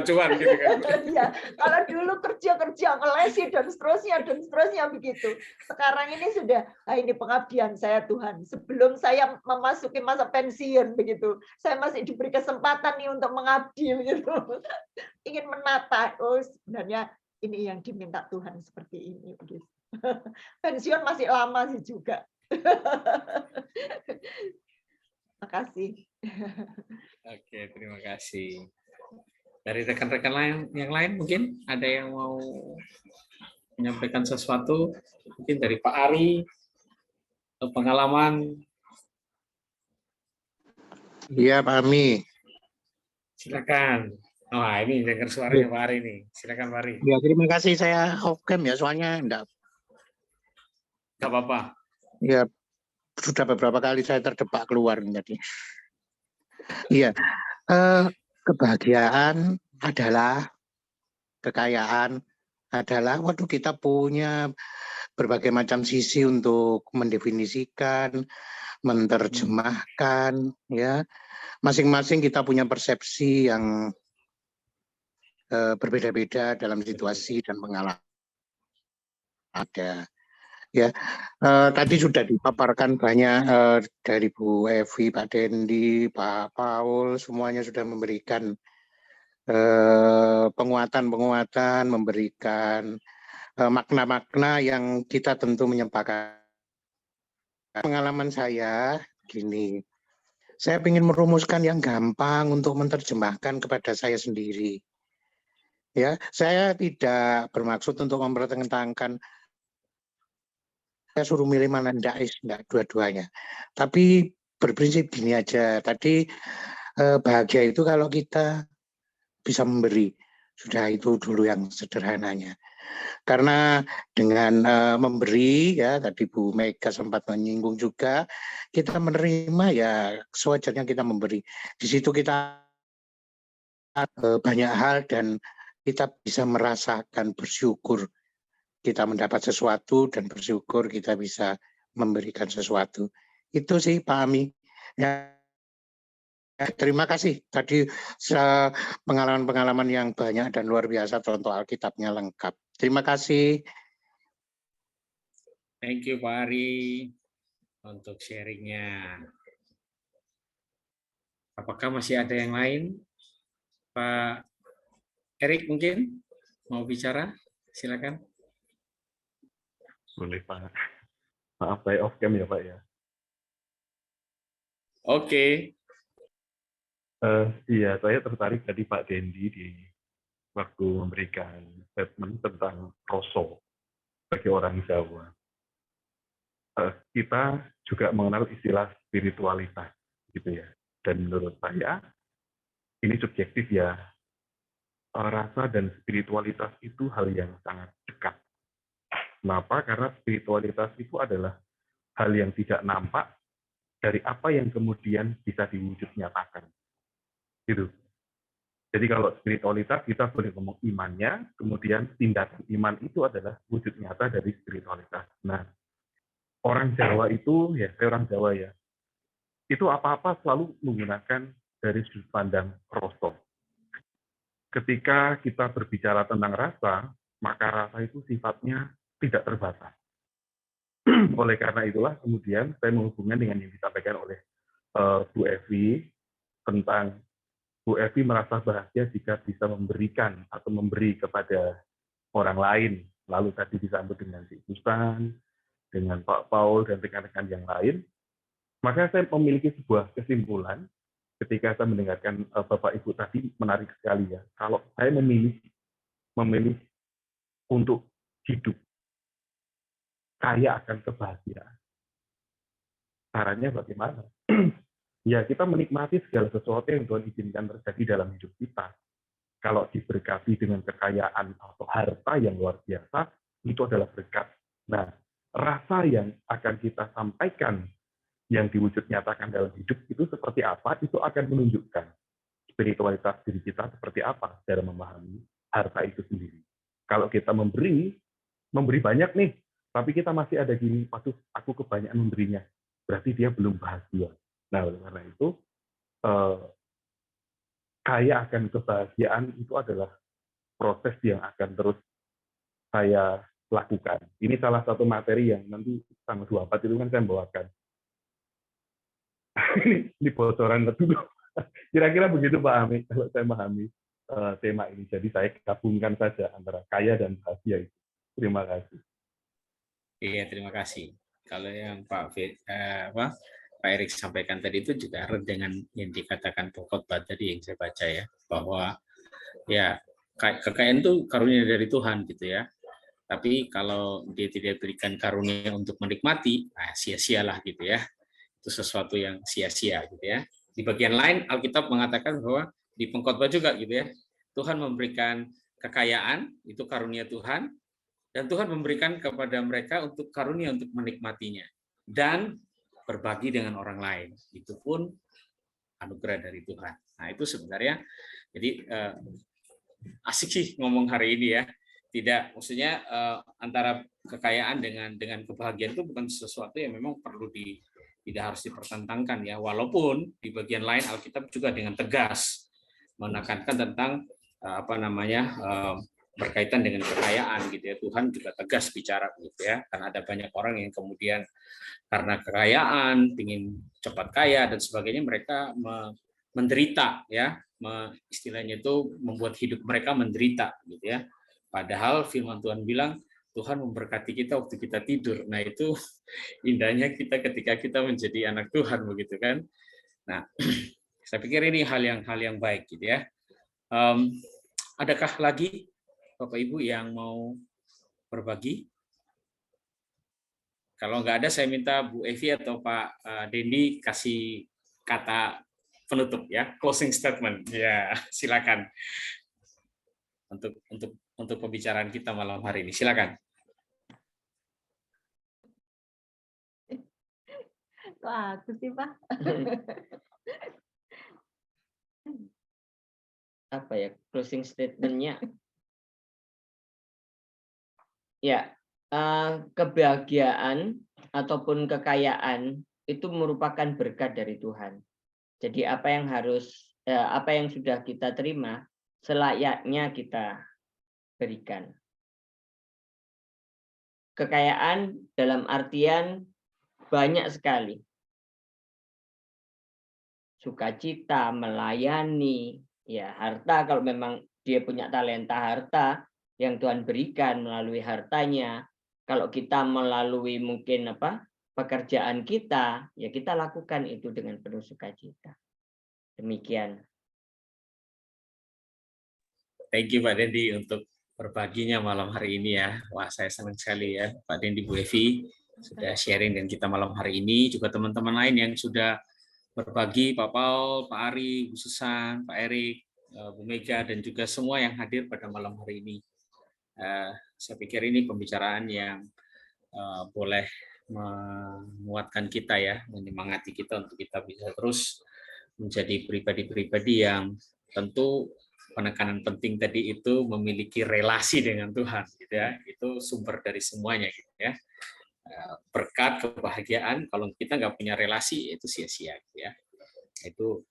cuan gitu kan. Ya, kalau dulu kerja ngelesi dan seterusnya begitu. Sekarang ini sudah, ini pengabdian saya Tuhan. Sebelum saya memasuki masa pensiun begitu, saya masih diberi kesempatan nih untuk mengabdi begitu. Ingin menata, sebenarnya ini yang diminta Tuhan seperti ini begitu. Pensiun masih lama sih juga. Terima kasih. Oke, terima kasih. Dari rekan-rekan yang lain mungkin ada yang mau menyampaikan sesuatu, mungkin dari Pak Ari, pengalaman Iya, Pak Ami. Silakan. Wah, ini dengar suaranya Pak Ari nih. Silakan Pak Ari. Ya, terima kasih, saya off cam ya, soalnya enggak. Gak apa-apa. Ya, sudah beberapa kali saya terjebak keluar tadi. Iya, kebahagiaan adalah, kekayaan adalah, waduh, kita punya berbagai macam sisi untuk mendefinisikan, menerjemahkan, ya. Masing-masing kita punya persepsi yang berbeda-beda dalam situasi dan pengalaman ada. Ya, tadi sudah dipaparkan banyak dari Bu Evi, Pak Dendi, Pak Paul, semuanya sudah memberikan penguatan-penguatan, memberikan makna-makna yang kita tentu menyepakati. Pengalaman saya gini, saya ingin merumuskan yang gampang untuk menerjemahkan kepada saya sendiri. Ya, saya tidak bermaksud untuk mempertentangkan saya suruh milih mana, enggak dua-duanya. Tapi berprinsip gini aja, tadi bahagia itu kalau kita bisa memberi, sudah itu dulu yang sederhananya. Karena dengan memberi, ya tadi Bu Mega sempat menyinggung juga, kita menerima ya sewajarnya kita memberi. Di situ kita banyak hal dan kita bisa merasakan bersyukur kita mendapat sesuatu dan bersyukur kita bisa memberikan sesuatu. Itu sih Pak Ami. Ya, terima kasih. Tadi pengalaman-pengalaman yang banyak dan luar biasa, contoh Alkitabnya lengkap. Terima kasih. Thank you Pak Ari untuk sharingnya. Apakah masih ada yang lain? Pak Erik mungkin mau bicara? Silakan. Boleh Pak. Maaf saya off cam ya Pak ya. Oke. Iya, saya tertarik tadi Pak Dendi di waktu memberikan statement tentang kroso bagi orang Jawa. Kita juga mengenal istilah spiritualitas, gitu ya. Dan menurut saya ini subjektif ya. Rasa dan spiritualitas itu hal yang sangat dekat. Kenapa? Karena spiritualitas itu adalah hal yang tidak nampak dari apa yang kemudian bisa diwujud nyatakan. Gitu. Jadi kalau spiritualitas kita boleh ngomong imannya, kemudian tindakan iman itu adalah wujud nyata dari spiritualitas. Nah, orang Jawa itu, ya saya orang Jawa ya, itu apa-apa selalu menggunakan dari sudut pandang kroso. Ketika kita berbicara tentang rasa, maka rasa itu sifatnya tidak terbatas. Oleh karena itulah kemudian saya menghubungkan dengan yang disampaikan oleh Bu Evi tentang Bu Evi merasa bahagia jika bisa memberikan atau memberi kepada orang lain. Lalu tadi disambut dengan si Susan, dengan Pak Paul dan rekan-rekan yang lain. Maka saya memiliki sebuah kesimpulan ketika saya mendengarkan Bapak Ibu tadi, menarik sekali ya. Kalau saya memilih untuk hidup kaya akan kebahagiaan. Caranya bagaimana? Ya, kita menikmati segala sesuatu yang Tuhan izinkan terjadi dalam hidup kita. Kalau diberkati dengan kekayaan atau harta yang luar biasa, itu adalah berkat. Nah, rasa yang akan kita sampaikan, yang diwujud nyatakan dalam hidup itu seperti apa, itu akan menunjukkan spiritualitas diri kita seperti apa dalam memahami harta itu sendiri. Kalau kita memberi banyak nih, tapi kita masih ada gini, waduh, aku kebanyakan memberinya, berarti dia belum bahagia. Nah, oleh karena itu, kaya akan kebahagiaan itu adalah proses yang akan terus saya lakukan. Ini salah satu materi yang nanti tanggal 24 itu kan saya bawakan. Ini bocoran dulu. Kira-kira begitu Pak Ami, kalau saya memahami tema ini. Jadi saya gabungkan saja antara kaya dan bahagia itu. Terima kasih. Iya, terima kasih. Kalau yang Pak Erik sampaikan tadi itu juga dengan yang dikatakan pokok tadi yang saya baca ya, bahwa ya kekayaan itu karunia dari Tuhan gitu ya. Tapi kalau dia tidak berikan karunia untuk menikmati, nah sia-sialah gitu ya. Itu sesuatu yang sia-sia gitu ya. Di bagian lain Alkitab mengatakan bahwa di Pengkhotbah juga gitu ya, Tuhan memberikan kekayaan, itu karunia Tuhan, dan Tuhan memberikan kepada mereka untuk karunia untuk menikmatinya dan berbagi dengan orang lain. Itu pun anugerah dari Tuhan. Nah, itu sebenarnya jadi asik sih ngomong hari ini ya. Tidak, maksudnya antara kekayaan dengan kebahagiaan itu bukan sesuatu yang memang perlu tidak harus dipertentangkan ya. Walaupun di bagian lain Alkitab juga dengan tegas menekankan tentang berkaitan dengan kekayaan gitu ya. Tuhan juga tegas bicara gitu ya. Karena ada banyak orang yang kemudian karena kekayaan, ingin cepat kaya dan sebagainya, mereka menderita ya. Istilahnya itu membuat hidup mereka menderita gitu ya. Padahal firman Tuhan bilang Tuhan memberkati kita waktu kita tidur. Nah, itu indahnya kita ketika kita menjadi anak Tuhan begitu kan. Nah, saya pikir ini hal yang baik gitu ya. Adakah lagi Bapak Ibu yang mau berbagi? Kalau nggak ada, saya minta Bu Evi atau Pak Dendi kasih kata penutup ya, closing statement. Ya, silakan untuk pembicaraan kita malam hari ini. Silakan. Wah, aku sih Pak. Apa ya closing statement-nya? Ya, kebahagiaan ataupun kekayaan itu merupakan berkat dari Tuhan. Jadi apa yang sudah kita terima selayaknya kita berikan. Kekayaan dalam artian banyak sekali. Sukacita, melayani, ya harta kalau memang dia punya talenta harta yang Tuhan berikan melalui hartanya. Kalau kita melalui mungkin pekerjaan kita, ya kita lakukan itu dengan penuh sukacita. Demikian. Thank you Pak Dendi untuk berbaginya malam hari ini ya. Wah, saya senang sekali ya Pak Dendi, Bu Evi sudah sharing dengan kita malam hari ini. Juga teman-teman lain yang sudah berbagi, Pak Paul, Pak Ari, Bu Susan, Pak Erik, Bu Mega, dan juga semua yang hadir pada malam hari ini. Saya pikir ini pembicaraan yang boleh menguatkan kita ya, menyemangati kita untuk kita bisa terus menjadi pribadi-pribadi yang tentu penekanan penting tadi itu memiliki relasi dengan Tuhan gitu ya. Itu sumber dari semuanya gitu ya. Berkat, kebahagiaan, kalau kita nggak punya relasi itu sia-sia gitu ya. Itu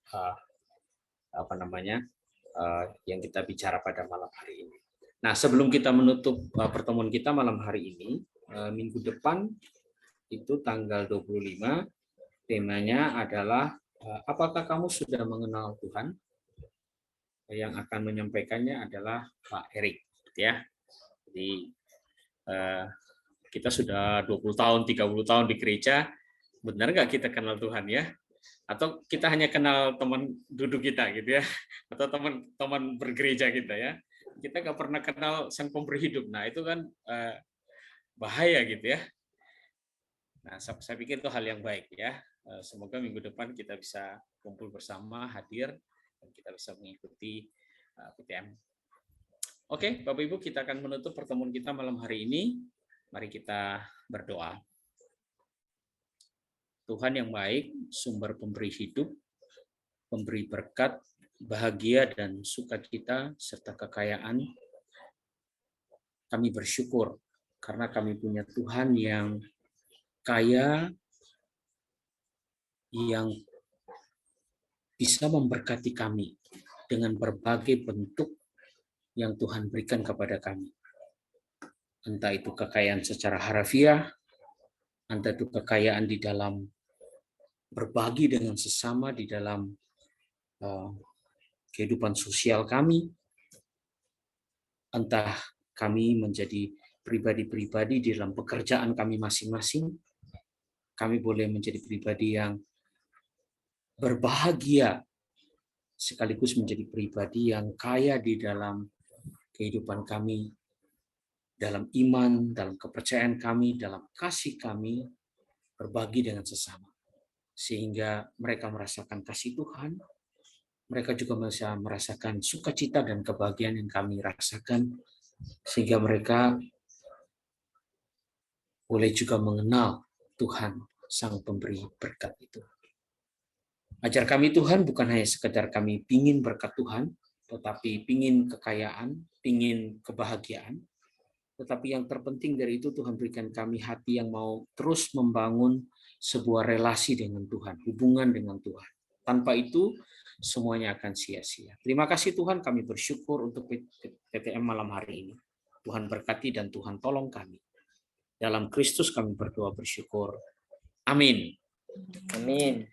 yang kita bicara pada malam hari ini. Nah, sebelum kita menutup pertemuan kita malam hari ini, minggu depan itu tanggal 25, temanya adalah apakah kamu sudah mengenal Tuhan? Yang akan menyampaikannya adalah Pak Erik ya. Jadi kita sudah 20 tahun, 30 tahun di gereja, benar nggak kita kenal Tuhan ya? Atau kita hanya kenal teman duduk kita gitu ya, atau teman bergereja kita ya? Kita nggak pernah kenal Sang Pemberi hidup. Nah, itu kan bahaya gitu ya. Nah, saya pikir itu hal yang baik ya. Semoga minggu depan kita bisa kumpul bersama, hadir, dan kita bisa mengikuti PTM. Oke, Bapak Ibu, kita akan menutup pertemuan kita malam hari ini. Mari kita berdoa. Tuhan yang baik, sumber pemberi hidup, pemberi berkat, bahagia dan sukacita serta kekayaan. Kami bersyukur karena kami punya Tuhan yang kaya, yang bisa memberkati kami dengan berbagai bentuk yang Tuhan berikan kepada kami. Entah itu kekayaan secara harafiah, entah itu kekayaan di dalam berbagi dengan sesama di dalam kehidupan sosial kami, entah kami menjadi pribadi-pribadi di dalam pekerjaan kami masing-masing, kami boleh menjadi pribadi yang berbahagia, sekaligus menjadi pribadi yang kaya di dalam kehidupan kami, dalam iman, dalam kepercayaan kami, dalam kasih kami, berbagi dengan sesama. sehingga mereka merasakan kasih Tuhan. Mereka juga bisa merasakan sukacita dan kebahagiaan yang kami rasakan, sehingga mereka boleh juga mengenal Tuhan, Sang Pemberi berkat itu. Ajar kami Tuhan, bukan hanya sekedar kami pingin berkat Tuhan, tetapi pingin kekayaan, pingin kebahagiaan, tetapi yang terpenting dari itu Tuhan berikan kami hati yang mau terus membangun sebuah relasi dengan Tuhan, hubungan dengan Tuhan. Tanpa itu, semuanya akan sia-sia. Terima kasih Tuhan, kami bersyukur untuk PTM malam hari ini. Tuhan berkati dan Tuhan tolong kami. Dalam Kristus kami berdoa bersyukur. Amin. Amin.